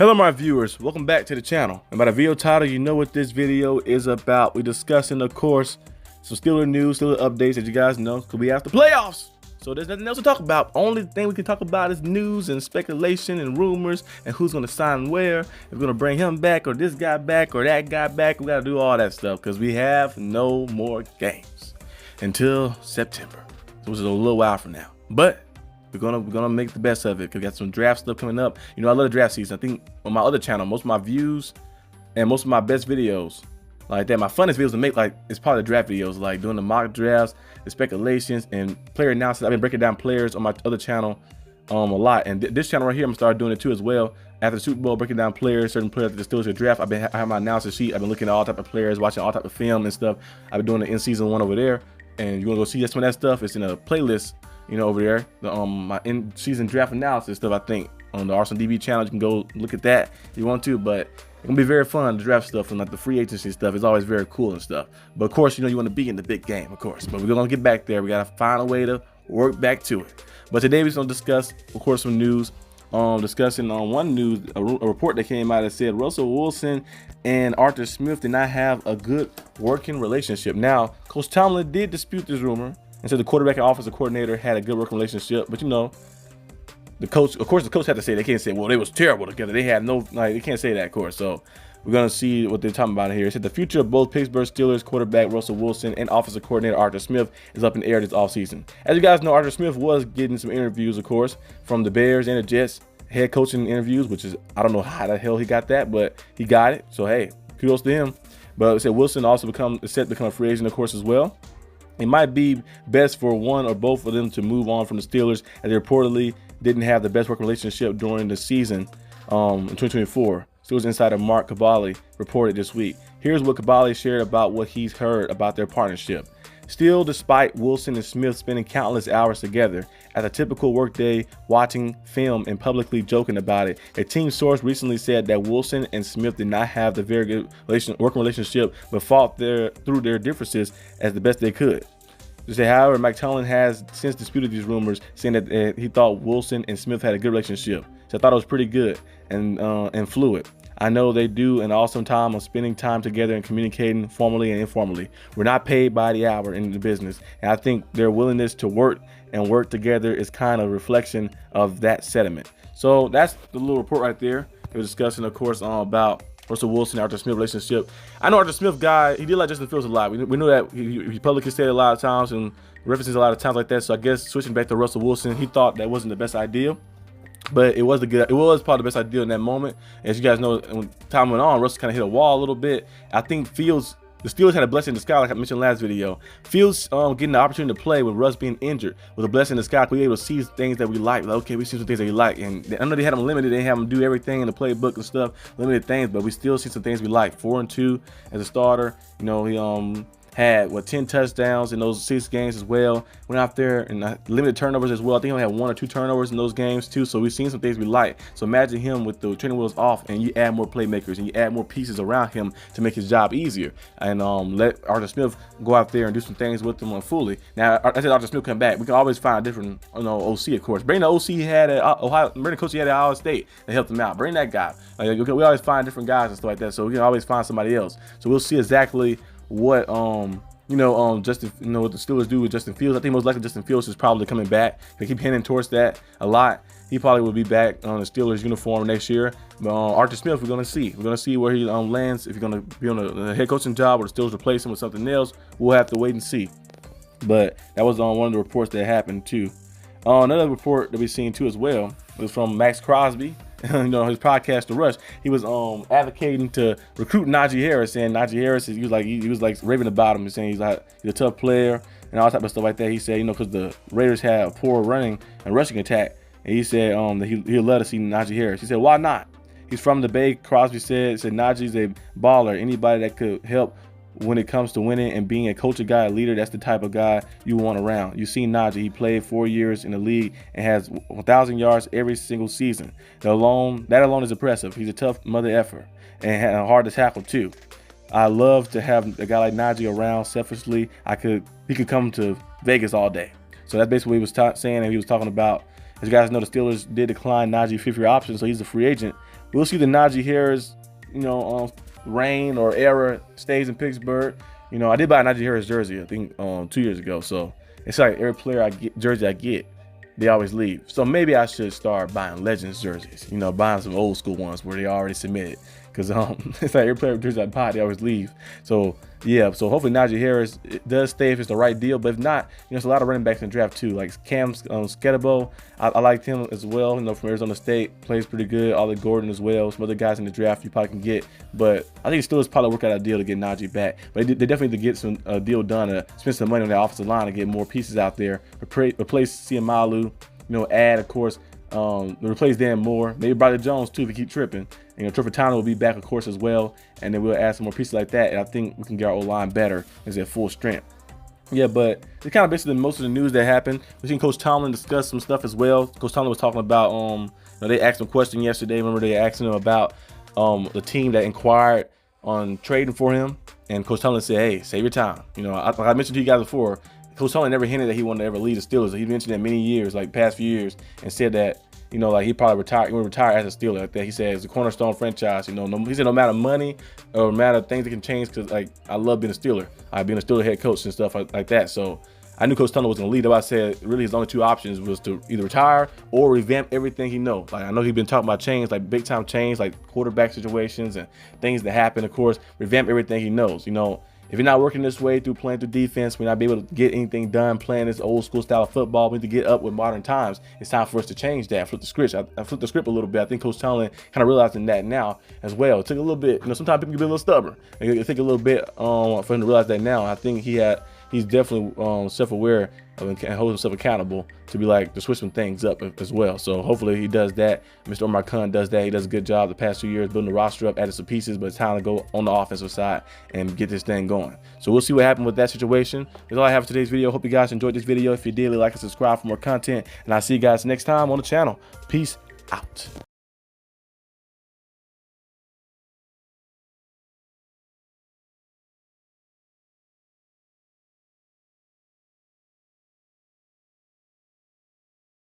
Hello my viewers, welcome back to the channel. And by the video title, you know what this video is about. We're discussing, of course, some Steelers news, Steelers updates, as you guys know, because we have the playoffs. So there's nothing else to talk about. Only thing we can talk about is news and speculation and rumors and who's going to sign where. If we're going to bring him back or this guy back or that guy back, we got to do all that stuff because we have no more games until September, which is a little while from now. But we're gonna make the best of it because we got some draft stuff coming up. You know, I love the draft season. I think on my other channel, most of my views and most of my best videos like that, my funnest videos to make, like, it's probably the draft videos, like doing the mock drafts, the speculations, and player analysis. I've been breaking down players on my other channel a lot, and this channel right here, I'm gonna start doing it too as well. After the Super Bowl, breaking down players, certain players that the Steelers draft. I have my analysis sheet. I've been looking at all type of players, watching all type of film and stuff. I've been doing the in-season one over there, and you're gonna go see some of that stuff. It's in a playlist, you know, over there, my in-season draft analysis stuff. I think on the Arsenal D.B channel, you can go look at that if you want to. But it's gonna be very fun, the draft stuff and like the free agency stuff is always very cool and stuff. But of course, you know, you want to be in the big game, of course. But we're gonna get back there. We gotta find a way to work back to it. But today we're gonna discuss, of course, some news. Discussing on one news, a report that came out that said Russell Wilson and Arthur Smith did not have a good working relationship. Now, Coach Tomlin did dispute this rumor and said the quarterback and offensive coordinator had a good working relationship. But you know, the coach, of course, the coach had to say, they can't say, well, they was terrible together. They had no, like, they can't say that, of course. So we're gonna see what they're talking about here. It said the future of both Pittsburgh Steelers quarterback Russell Wilson and offensive coordinator Arthur Smith is up in the air this offseason. As you guys know, Arthur Smith was getting some interviews, of course, from the Bears and the Jets, head coaching interviews, which is, I don't know how the hell he got that, but he got it. So hey, kudos to him. But it said Wilson also is set to become a free agent, of course, as well. It might be best for one or both of them to move on from the Steelers, as they reportedly didn't have the best working relationship during the season in 2024. Steelers insider Mark Cabali reported this week. Here's what Cabali shared about what he's heard about their partnership. Still, despite Wilson and Smith spending countless hours together, at a typical workday watching film and publicly joking about it, a team source recently said that Wilson and Smith did not have the very good working relationship, but fought through their differences as the best they could. They say, however, Mike Tomlin has since disputed these rumors, saying that he thought Wilson and Smith had a good relationship. So I thought it was pretty good and fluid. I know they do an awesome time of spending time together and communicating formally and informally. We're not paid by the hour in the business, and I think their willingness to work together is kind of a reflection of that sentiment. So that's the little report right there. They were discussing, of course, about Russell Wilson and Arthur Smith relationship. I know Arthur Smith guy, he did like Justin Fields a lot. We know that he publicly said it a lot of times and references a lot of times like that. So I guess switching back to Russell Wilson, he thought that wasn't the best idea. But it was probably the best idea in that moment. As you guys know, when time went on, Russ kind of hit a wall a little bit. I think Fields, the Steelers had a blessing in the sky, like I mentioned last video. Fields getting the opportunity to play with Russ being injured was a blessing in the sky. We were able to see things that we like. Like, okay, we see some things that we like. And I know they had them limited. They didn't have them do everything in the playbook and stuff, limited things, but we still see some things we like. 4-2 as a starter. You know, he had 10 touchdowns in those 6 games as well. Went out there and limited turnovers as well. I think he only had 1 or 2 turnovers in those games too. So we've seen some things we like. So imagine him with the training wheels off, and you add more playmakers and you add more pieces around him to make his job easier. And let Arthur Smith go out there and do some things with him fully. Now, I said Arthur Smith come back. We can always find a different, OC, of course. Bring the OC he had at Ohio. Bring the coach he had at Ohio State that helped him out. Bring that guy. We always find different guys and stuff like that. So we can always find somebody else. So we'll see exactly what Justin, what the Steelers do with Justin Fields. I think most likely Justin Fields is probably coming back. They keep hinting towards that a lot. He probably will be back on the Steelers uniform next year. But Arthur Smith, we're gonna see. We're gonna see where he lands. If he's gonna be on a head coaching job or the Steelers replace him with something else, we'll have to wait and see. But that was on one of the reports that happened too. Another report that we've seen too as well was from Max Crosby. His podcast, The Rush. He was advocating to recruit Najee Harris, saying Najee Harris he was like raving about him, saying he's a tough player and all type of stuff like that. He said, because the Raiders have a poor running and rushing attack, and he said that he'd love to see Najee Harris. He said, why not? He's from the Bay. Crosby said Najee's a baller. Anybody that could help when it comes to winning and being a culture guy, a leader, that's the type of guy you want around. You see Najee, he played 4 years in the league and has 1,000 yards every single season. That alone is impressive. He's a tough mother effer and hard to tackle too. I love to have a guy like Najee around. Selfishly, he could come to Vegas all day. So that's basically what he was saying, and he was talking about. As you guys know, the Steelers did decline Najee 5th-year option, so he's a free agent. we'll see the Najee Harris, reign or era stays in Pittsburgh. I did buy a Najee Harris jersey, I think 2 years ago. So it's like every player jersey I get, they always leave. So maybe I should start buying Legends jerseys, buying some old school ones where they already submitted. Because it's like every player jersey I buy, they always leave. So yeah, so hopefully Najee Harris does stay if it's the right deal. But if not, there's a lot of running backs in the draft too, like Cam Sketabo. I liked him as well. From Arizona State, plays pretty good. Ollie Gordon as well. Some other guys in the draft you probably can get. But I think it still is probably work out a deal to get Najee back. But they definitely need to get a deal done to spend some money on that offensive line to get more pieces out there. Replace Siamalu. Add of course. Replace Dan Moore, maybe Bradley Jones too if we keep tripping. Trevor will be back of course as well, and then we'll add some more pieces like that, and I think we can get our O-line better as at full strength. Yeah, but it's kind of basically most of the news that happened. We've seen Coach Tomlin discuss some stuff as well. Coach Tomlin was talking about they asked him a question yesterday. Remember they asked him about the team that inquired on trading for him, and Coach Tomlin said, hey, save your time. Like I mentioned to you guys before, Coach Tomlin never hinted that he wanted to ever lead the Steelers. He mentioned that many years, like past few years, and said that like he probably retire. He would retire as a Steeler. Like that, he said, it's a cornerstone franchise. He said no matter money or no matter things that can change, because like I love being a Steeler. I've been a Steeler head coach and stuff like that. So I knew Coach Tomlin was going to lead. I said really his only two options was to either retire or revamp everything he knows. Like I know he's been talking about change, like big time change, like quarterback situations and things that happen. Of course, revamp everything he knows. If you're not working this way through playing through defense, we're not be able to get anything done playing this old school style of football. We need to get up with modern times. It's time for us to change that. Flip the script. I flipped the script a little bit. I think Coach Tomlin kind of realizing that now as well. It took a little bit. Sometimes people can be a little stubborn. It take a little bit for him to realize that now. I think he's definitely self-aware and hold himself accountable to be like to switch some things up as well. So hopefully he does that. Mr. Omar Khan does that. He does a good job the past 2 years building the roster up, adding some pieces, but it's time to go on the offensive side and get this thing going. So we'll see what happens with that situation. That's all I have for today's video. Hope you guys enjoyed this video. If you did, like and subscribe for more content, and I'll see you guys next time on the channel. Peace out.